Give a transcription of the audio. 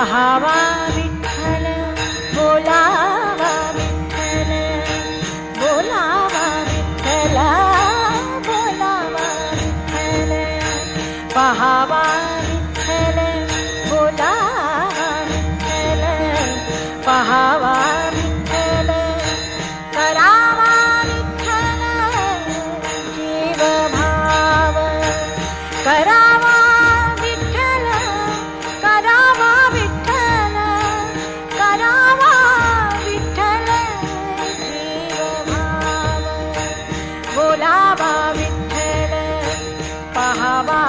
पहावा विठ्ठल बोलावा विठ्ठल बोलावा विठ्ठल बोलावा विठ्ठल पहावा विठ्ठल बोलावा विठ्ठल पहावा विठ्ठल करावा विठ्ठल जीव भाव करावा विठ्ठल करावा विठ्ठल करावा विठ्ठल जीव भाव बोलावा विठ्ठल पहावा